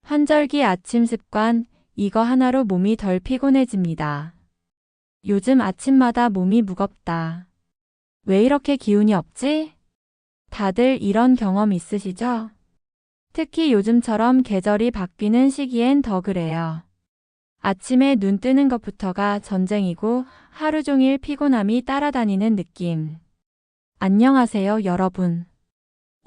환절기 아침 습관, 이거 하나로 몸이 덜 피곤해집니다. 요즘 아침마다 몸이 무겁다. 왜 이렇게 기운이 없지? 다들 이런 경험 있으시죠? 특히 요즘처럼 계절이 바뀌는 시기엔 더 그래요. 아침에 눈 뜨는 것부터가 전쟁이고 하루 종일 피곤함이 따라다니는 느낌. 안녕하세요, 여러분.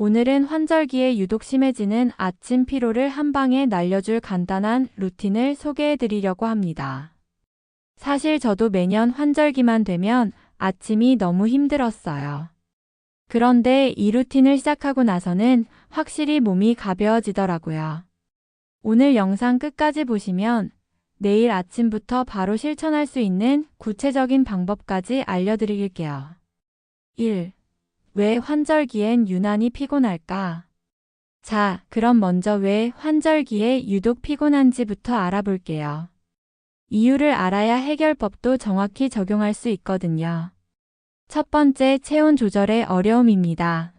오늘은 환절기에 유독 심해지는 아침 피로를 한 방에 날려줄 간단한 루틴을 소개해 드리려고 합니다. 사실 저도 매년 환절기만 되면 아침이 너무 힘들었어요. 그런데 이 루틴을 시작하고 나서는 확실히 몸이 가벼워지더라고요. 오늘 영상 끝까지 보시면 내일 아침부터 바로 실천할 수 있는 구체적인 방법까지 알려드릴게요. 1. 왜 환절기엔 유난히 피곤할까? 자, 그럼 먼저 왜 환절기에 유독 피곤한지부터 알아볼게요. 이유를 알아야 해결법도 정확히 적용할 수 있거든요. 첫 번째, 체온 조절의 어려움입니다.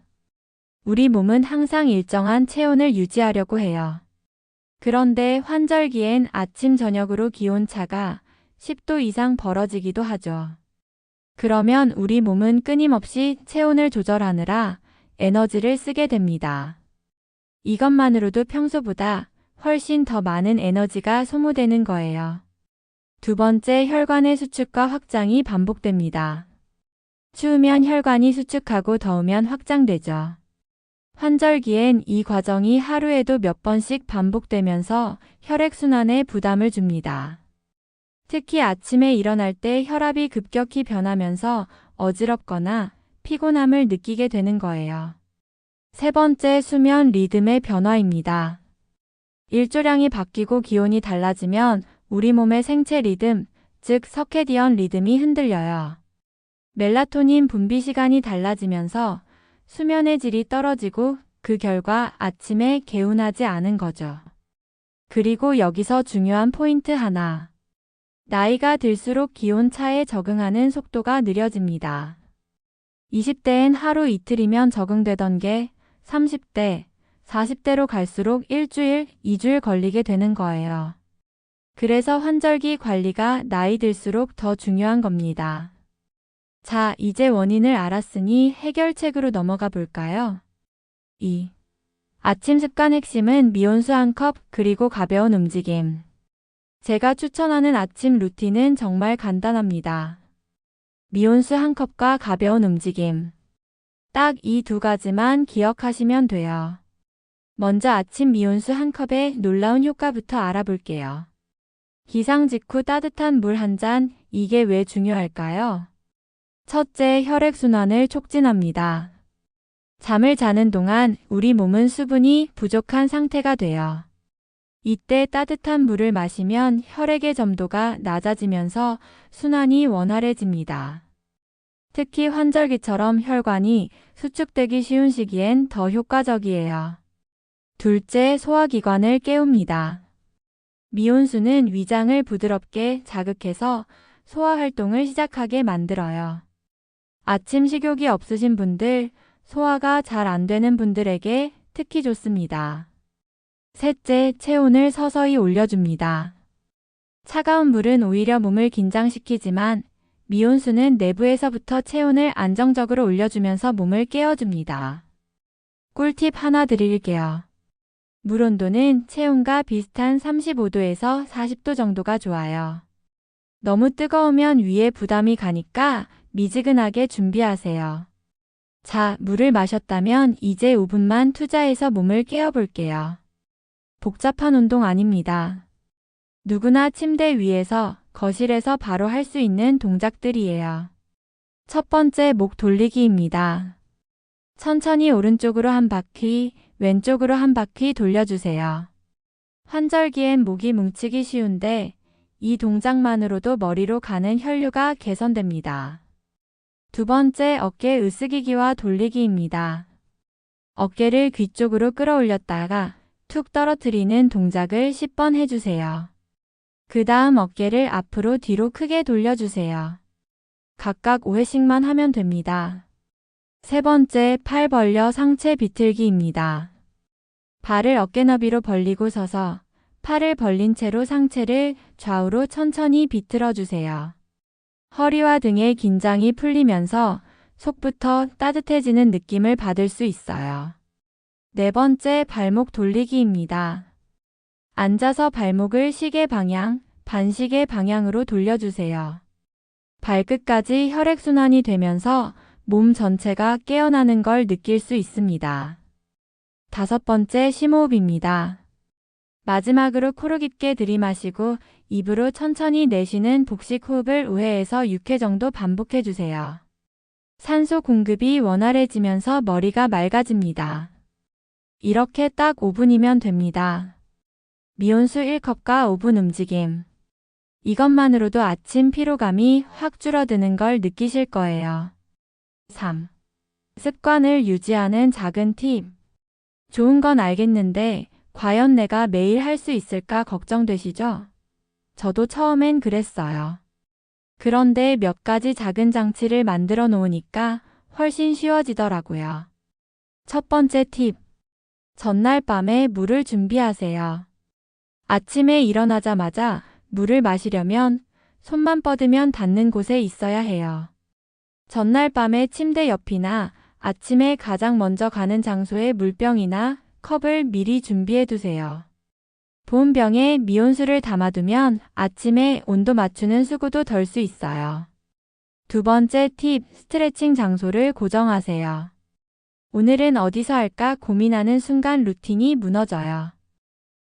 우리 몸은 항상 일정한 체온을 유지하려고 해요. 그런데 환절기엔 아침 저녁으로 기온차가 10도 이상 벌어지기도 하죠. 그러면 우리 몸은 끊임없이 체온을 조절하느라 에너지를 쓰게 됩니다. 이것만으로도 평소보다 훨씬 더 많은 에너지가 소모되는 거예요. 두 번째, 혈관의 수축과 확장이 반복됩니다. 추우면 혈관이 수축하고 더우면 확장되죠. 환절기엔 이 과정이 하루에도 몇 번씩 반복되면서 혈액순환에 부담을 줍니다. 특히 아침에 일어날 때 혈압이 급격히 변하면서 어지럽거나 피곤함을 느끼게 되는 거예요. 세 번째, 수면 리듬의 변화입니다. 일조량이 바뀌고 기온이 달라지면 우리 몸의 생체 리듬, 즉 서캐디언 리듬이 흔들려요. 멜라토닌 분비 시간이 달라지면서 수면의 질이 떨어지고 그 결과 아침에 개운하지 않은 거죠. 그리고 여기서 중요한 포인트 하나. 나이가 들수록 기온 차에 적응하는 속도가 느려집니다. 20대엔 하루 이틀이면 적응되던 게 30대, 40대로 갈수록 일주일, 2주일 걸리게 되는 거예요. 그래서 환절기 관리가 나이 들수록 더 중요한 겁니다. 자, 이제 원인을 알았으니 해결책으로 넘어가 볼까요? 2. 아침 습관 핵심은 미온수 1컵 그리고 가벼운 움직임. 제가 추천하는 아침 루틴은 정말 간단합니다. 미온수 1컵과 가벼운 움직임. 딱 이 두 가지만 기억하시면 돼요. 먼저 아침 미온수 1컵의 놀라운 효과부터 알아볼게요. 기상 직후 따뜻한 물 한 잔, 이게 왜 중요할까요? 첫째, 혈액순환을 촉진합니다. 잠을 자는 동안 우리 몸은 수분이 부족한 상태가 돼요. 이때 따뜻한 물을 마시면 혈액의 점도가 낮아지면서 순환이 원활해집니다. 특히 환절기처럼 혈관이 수축되기 쉬운 시기엔 더 효과적이에요. 둘째, 소화기관을 깨웁니다. 미온수는 위장을 부드럽게 자극해서 소화활동을 시작하게 만들어요. 아침 식욕이 없으신 분들, 소화가 잘 안 되는 분들에게 특히 좋습니다. 셋째, 체온을 서서히 올려줍니다. 차가운 물은 오히려 몸을 긴장시키지만 미온수는 내부에서부터 체온을 안정적으로 올려주면서 몸을 깨워줍니다. 꿀팁 하나 드릴게요. 물 온도는 체온과 비슷한 35도에서 40도 정도가 좋아요. 너무 뜨거우면 위에 부담이 가니까 미지근하게 준비하세요. 자, 물을 마셨다면 이제 5분만 투자해서 몸을 깨워볼게요. 복잡한 운동 아닙니다. 누구나 침대 위에서, 거실에서 바로 할 수 있는 동작들이에요. 첫 번째, 목 돌리기입니다. 천천히 오른쪽으로 한 바퀴, 왼쪽으로 한 바퀴 돌려주세요. 환절기엔 목이 뭉치기 쉬운데 이 동작만으로도 머리로 가는 혈류가 개선됩니다. 두 번째, 어깨 으쓱이기와 돌리기입니다. 어깨를 귀 쪽으로 끌어올렸다가 툭 떨어뜨리는 동작을 10번 해주세요. 그 다음 어깨를 앞으로 뒤로 크게 돌려주세요. 각각 5회씩만 하면 됩니다. 세 번째, 팔 벌려 상체 비틀기입니다. 발을 어깨 너비로 벌리고 서서 팔을 벌린 채로 상체를 좌우로 천천히 비틀어 주세요. 허리와 등의 긴장이 풀리면서 속부터 따뜻해지는 느낌을 받을 수 있어요. 네 번째, 발목 돌리기입니다. 앉아서 발목을 시계 방향, 반시계 방향으로 돌려주세요. 발끝까지 혈액순환이 되면서 몸 전체가 깨어나는 걸 느낄 수 있습니다. 다섯 번째, 심호흡입니다. 마지막으로 코로 깊게 들이마시고 입으로 천천히 내쉬는 복식 호흡을 5회에서 6회 정도 반복해 주세요. 산소 공급이 원활해지면서 머리가 맑아집니다. 이렇게 딱 5분이면 됩니다. 미온수 1컵과 5분 움직임. 이것만으로도 아침 피로감이 확 줄어드는 걸 느끼실 거예요. 3. 습관을 유지하는 작은 팁. 좋은 건 알겠는데 과연 내가 매일 할 수 있을까 걱정되시죠? 저도 처음엔 그랬어요. 그런데 몇 가지 작은 장치를 만들어 놓으니까 훨씬 쉬워지더라고요. 첫 번째 팁. 전날 밤에 물을 준비하세요. 아침에 일어나자마자 물을 마시려면 손만 뻗으면 닿는 곳에 있어야 해요. 전날 밤에 침대 옆이나 아침에 가장 먼저 가는 장소에 물병이나 컵을 미리 준비해 두세요. 보온 병에 미온수를 담아두면 아침에 온도 맞추는 수고도 덜 수 있어요. 두 번째 팁, 스트레칭 장소를 고정하세요. 오늘은 어디서 할까 고민하는 순간 루틴이 무너져요.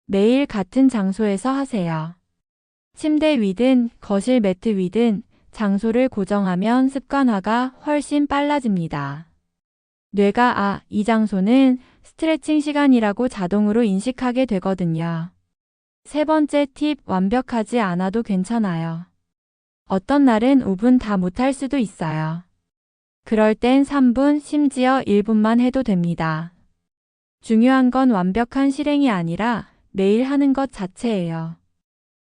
매일 같은 장소에서 하세요. 침대 위든 거실 매트 위든 장소를 고정하면 습관화가 훨씬 빨라집니다. 뇌가 이 장소는 스트레칭 시간이라고 자동으로 인식하게 되거든요. 세 번째 팁, 완벽하지 않아도 괜찮아요. 어떤 날은 5분 다 못할 수도 있어요. 그럴 땐 3분, 심지어 1분만 해도 됩니다. 중요한 건 완벽한 실행이 아니라 매일 하는 것 자체예요.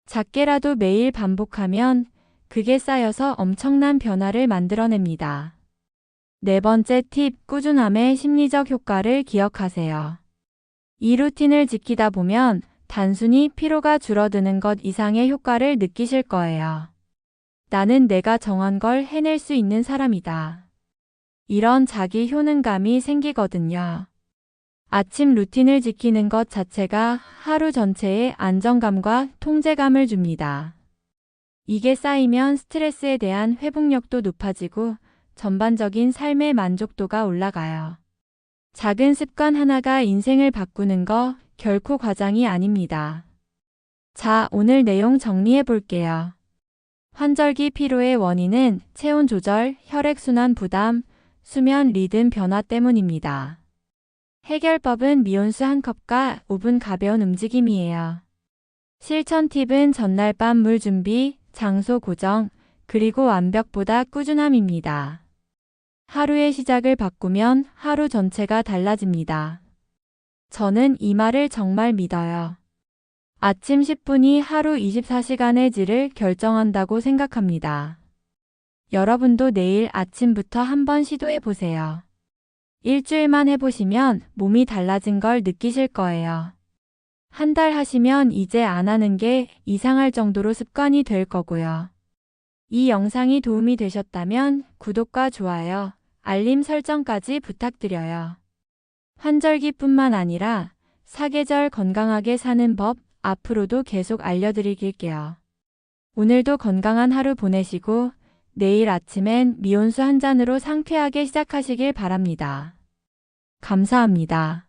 작게라도 매일 반복하면 그게 쌓여서 엄청난 변화를 만들어냅니다. 네 번째 팁, 꾸준함의 심리적 효과를 기억하세요. 이 루틴을 지키다 보면 단순히 피로가 줄어드는 것 이상의 효과를 느끼실 거예요. 나는 내가 정한 걸 해낼 수 있는 사람이다. 이런 자기 효능감이 생기거든요. 아침 루틴을 지키는 것 자체가 하루 전체의 안정감과 통제감을 줍니다. 이게 쌓이면 스트레스에 대한 회복력도 높아지고 전반적인 삶의 만족도가 올라가요. 작은 습관 하나가 인생을 바꾸는 거 결코 과장이 아닙니다. 자, 오늘 내용 정리해 볼게요. 환절기 피로의 원인은 체온 조절, 혈액순환 부담, 수면 리듬 변화 때문입니다. 해결법은 미온수 1컵과 5분 가벼운 움직임이에요. 실천 팁은 전날 밤 물 준비, 장소 고정, 그리고 완벽보다 꾸준함입니다. 하루의 시작을 바꾸면 하루 전체가 달라집니다. 저는 이 말을 정말 믿어요. 아침 10분이 하루 24시간의 질을 결정한다고 생각합니다. 여러분도 내일 아침부터 한번 시도해 보세요. 일주일만 해보시면 몸이 달라진 걸 느끼실 거예요. 한 달 하시면 이제 안 하는 게 이상할 정도로 습관이 될 거고요. 이 영상이 도움이 되셨다면 구독과 좋아요, 알림 설정까지 부탁드려요. 환절기뿐만 아니라 사계절 건강하게 사는 법 앞으로도 계속 알려드릴게요. 오늘도 건강한 하루 보내시고 내일 아침엔 미온수 한 잔으로 상쾌하게 시작하시길 바랍니다. 감사합니다.